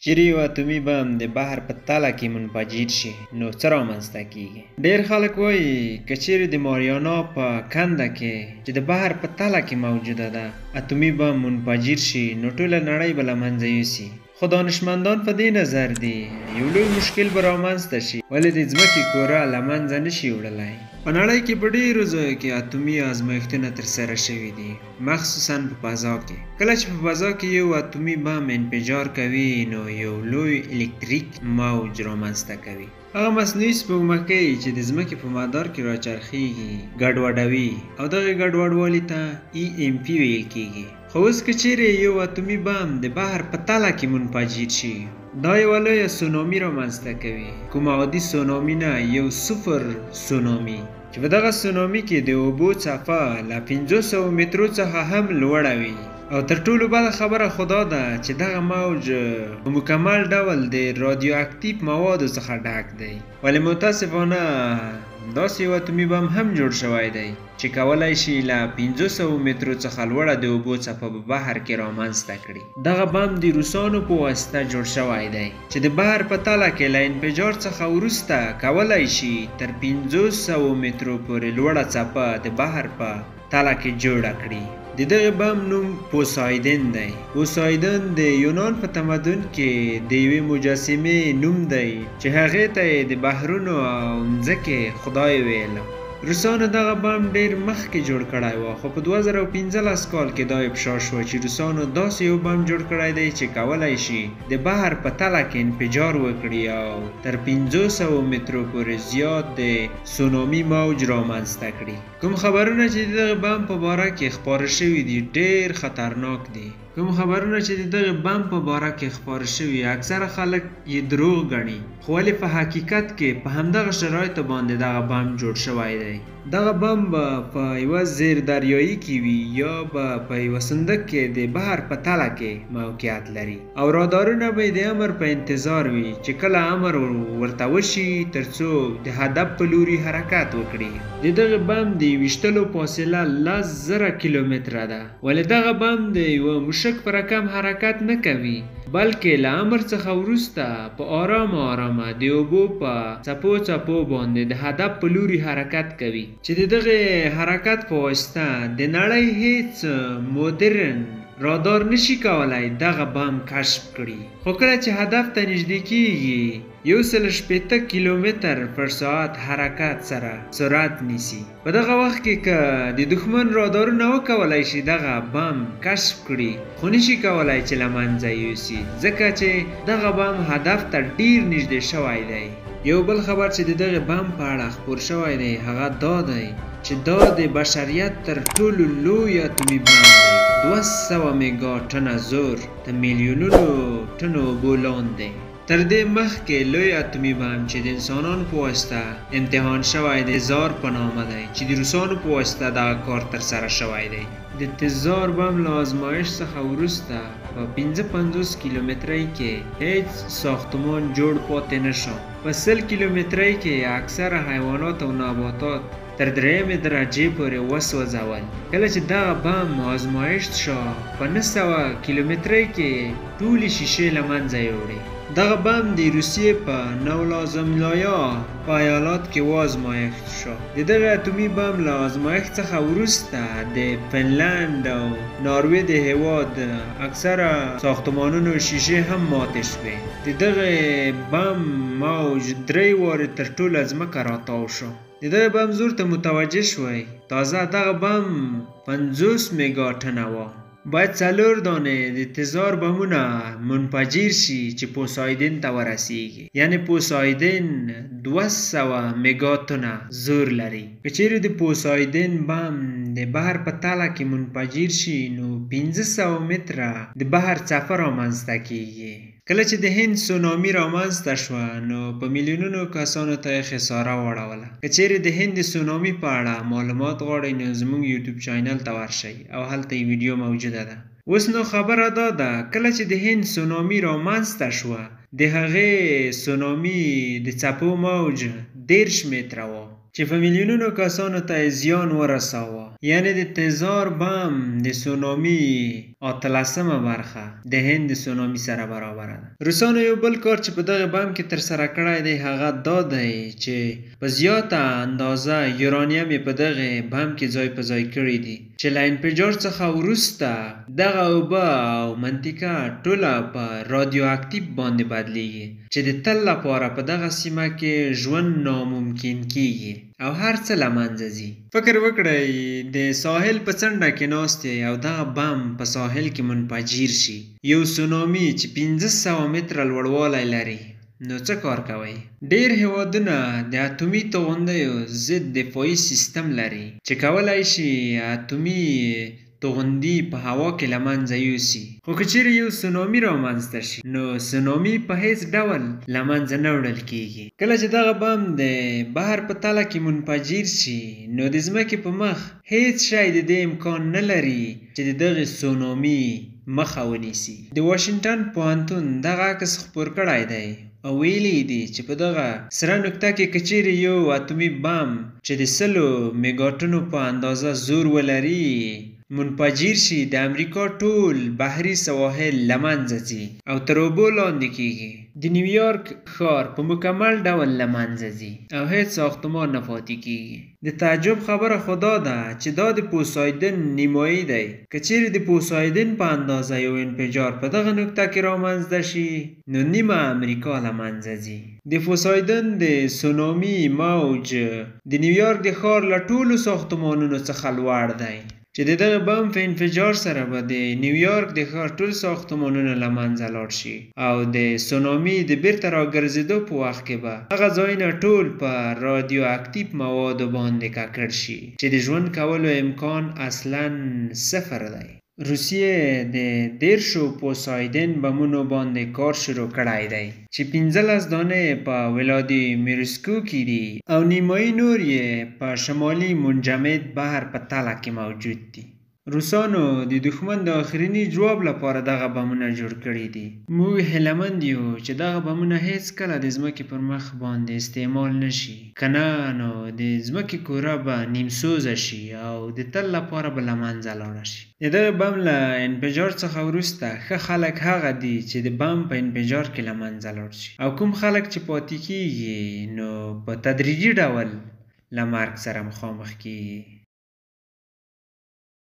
چیرې یو اتومي بم د بحر په تله کې منفجر شي نو څه رامنځته کیږي؟ ډېر خلک وایي که چیرې د ماریانا په کنده کې چې د بحر په تله کې موجوده ده اتومي بم منفجر شي نو ټوله نړۍ به له منځه یوسي. خو دانشمندان په دې نظر دي یو لوی مشکل به رامنځته شي، ولې د ځمکې کره له منځه نشي وړلی. په نړۍ کې په ډېرو ځایو کې اتومي ازمایښتونه ترسره شوي دي، مخصوصا په فضا کې. کله چې په فضا کې یو اتومي بم انفجار کوي نو یو لوی الکتریک موج رامنځته کوي. هغه مصنوعي سپوږمکۍ چې د ځمکې په مدار کې راچرخېږي ګډوډوي او دغې ګډوډوالي ته EMP ویل کېږي. خو اوس که چیرې یو اتومي بم د بحر په تله کې منفجر شي دا یوه لویه سونامي رامنځته کوي. کومه عادي سونامي نه، یو سوپر سونامي چې په دغه سونامي کې د اوبو څپه له 500 مترو څخه هم لوړه وي. او تر ټولو بده خبره خو دا ده چې دغه موج په مکمل ډول د رادیو اکتیو موادو څخه ډک دی. ولې متاسفانه داسې یو اتومي بم هم جوړ شوی دی چې کولی شي له 500 مترو څخه لوړه د اوبو څپه په بحر کې رامنځته کړي. دغه بم د روسانو په واسطه جوړ شوی دی چې د بحر په تله کې له انفجار څخه وروسته کولی شي تر 500 مترو پورې لوړه څپه د بحر په تله کې جوړه کړي. د دغه بم نوم پوسایدن دی. پوسایدن د یونان په تمدن کې د یوې مجسمې نوم دی چې هغې ته یې د بحرونو او ځمکې خدای ویله. روسانو دغه بم ډېر مخکې جوړ کړی و، خو په 2015 کال کې دا افشا شوه چې روسانو داسې یو بم جوړ کړی دی چې کولی شي د بحر په تله کې انفجار وکړي او تر 500 مترو پورې زیات د سونامي موج رامنځته کړي. کوم خبرونه چې د دغه بم په باره کې خپاره شوي دي ډېر خطرناک دي. اکثره خلک یې دروغ ګڼي، خو ولې په حقیقت کې په همدغه شرایطو باندې دغه بم جوړ شوی دی. دغه بم به په یوه زیر دریایي کې وي یا به په یوه صندوق کې د بحر په تله کې موقعیت لري او رادارونه به د امر په انتظار وي چې کله امر ورته وشي ترڅو د هدف په لوري حرکت وکړي. د دغه بم د ویشتلو فاصله 10,000 کیلومتره ده، ولې دغه بم د یوه مشک په رقم حرکت نه کوي بلکې له امر څخه وروسته په آرامه د اوبو په څپو باندې د هدف په لوري حرکت کوي چې د دغه حرکت په واسطه د نړۍ هیڅ مدرن رادار نشي کولای دغه بم کشف کړي. خو کله چې هدف ته نږدې کیږي 160 کیلومتر پر ساعت حرکت سره سرعت نیسي. په دغه وخت کې که د دښمن رادارونه وکولای شي دغه بم کشف کړي خو نشي کولای چې له منځه یوسي، ځکه چې دغه بم هدف ته ډیر نږدې شوی دی. یو بل خبر چې د دغه بم په اړه خپور شوی دی هغه دا دی چې دا د بشریت تر ټولو لوی اتومي بم دی. 200 میگا ټنه زور د میلیونونو ټنو اوبو لاندې. تر دې مخکې لوی اتومي بم چې د انسانانو په واسطه امتحان شوی دی تزار په نامه دی چې د روسانو په واسطه دغه کار ترسره شوی دی. د تزار بم له ازمایښت څخه وروسته په 55 کیلومترۍ کې هیڅ ساختمان جوړ پاتې نشو. په 100 کیلومترۍ کې اکثره حیوانات او نباتات تر 3 درجې پورې وسوځول. کله چې دغه بم ازمایښت شو په 900 کیلومترۍ کې ټولې شیشې له منځه یوړې. دغه بم د روسیې په نولازملایا په ایالات کې وازمایښت شو. د دغه اتومي بم له ازمایښت څخه وروسته د فنلند او ناروې د هېواد اکثره ساختمانونو شیشې هم ماتې شوې. د دغه بم موج 3 وارې تر ټوله ځمکه راتاو شو. د دغه بم زور ته متوجه شوی تازه دغه بم 50 میگا ټنه و. باید 4 دانې د تزار بمونه منفجر شي چې پوسایدن ته ورسیږي، یعنی پوسایدن 200 میگا ټنه زور لري. که چیرې د پوسایدن بم د بحر په تله کې منفجر شي نو 500 متره د بحر څپه رامنځته کیږي. کله چې د هند سونامي رامنځته شوه نو په میلیونونو کسانو ته یې خساره واړوله. که چیرې د هند د سونامي په اړه معلومات غواړئ نو زموږ یوټیوب چینل ته ورشئ او هلته یې ویډیو موجوده ده. اوس نو خبره دا ده کله چې د هند سونامي رامنځته شوه د هغې سونامي د څپو موج 10 متره و چې په میلیونونو کسانو ته زیان ورساوه. یعنی د تزار بم د سونامي اتلسمه برخه د هند سونامي سره برابر ده. روسانو یو بل کار چې په دغه بم کې تر سره کړی دی هغه دا دی چې په زیاته اندازه یورانیم په دغه بم کې ځای په ځای کړی دي چې له انفجار څخه وروسته دغه اوبه او منطقه ټوله په رادیو اکتیو باندې بدلیږي چې د تل لپاره په دغه سیمه کې ژوند ناممکن کیږي او هر څه له منځه ځي. فکر وکړئ د ساحل په څنډه کې ناست او دغه بم په ساحل کې منفجر شي، یو سونامي چې 1500 متره لوړوالی لري، نو څه کار کوئ؟ ډیر هیوادونه د اتومي توغندیو ضد دفاعي سیستم لري چې کولی شي اتومي توغندي په هوا کې له منځه یوسي. خو که چیرې یو سونامي رامنځته شي نو سونامي په هیڅ ډول له منځه نه وړل کیږي. کله چې دغه بم د بحر په تله کې منفجر شي نو د ځمکې په مخ هیڅ شی د دې امکان نه لري چې د دغه سونامي مخه ونیسي. د واشنګټن پوهنتون دغه عکس خپور کړی دی او ویلي دي چې په دغه سره نقطه کې که چیرې یو اتومي بم چې د 100 میګاټنو په اندازه زور ولري منفجر شي، د امریکا ټول بحري سواحل له منځه ځي او تر اوبو لاندې کیږي. د نیویارک ښار په مکمل ډول له منځه ځي او هیڅ ساختمان نه پاتې کیږي. د تعجب خبره خو دا ده چې دا د پوسایدن نیمایي دی. که چیرې د پوسایدن په اندازه یو انفجار په دغه نقطه کې رامنځته شي نو نیمه امریکا له منځه ځي. د پوسایدن د سونامي موج د نیویارک د ښار له ټولو ساختمانونو څخه لوړ دی چې د دغه بم په انفجار سره به د نیویارک د ښار ټول ساختمانونه له منځه لاړ شي او د سونامي د بیرته راګرځېدو په وخت کې به هغه ځایونه ټول په رادیو اکتیو موادو باندې ککړ شي چې د ژوند کولو امکان اصلاً صفر دی. روسیې د 10 پوسایدن بمونو باندې کار شروع کړی دی چې 15 دانې په ولادیمیرسکو کې دي او نیمایي نور یې په شمالي منجمد بحر په تله کې موجود دي. روسانو د دښمن د آخرینی جواب لپاره دغه بمونه جوړ کړي دي. موږ هیلهمند یو چې دغه بمونه هیڅ کله د ځمکې پر مخ باندې استعمال نشي، که نه نو د ځمکې کوره به نیمسوزه شي او د تل لپاره به له منځه لاړه شي. د دغه بم له انفجار څخه وروسته ښه خلک هغه دي چې د بم په انفجار کې له منځه لاړ شي او کوم خلک چې پاتې کیږي نو په تدریجي ډول له مرګ سره مخامخ کیږي.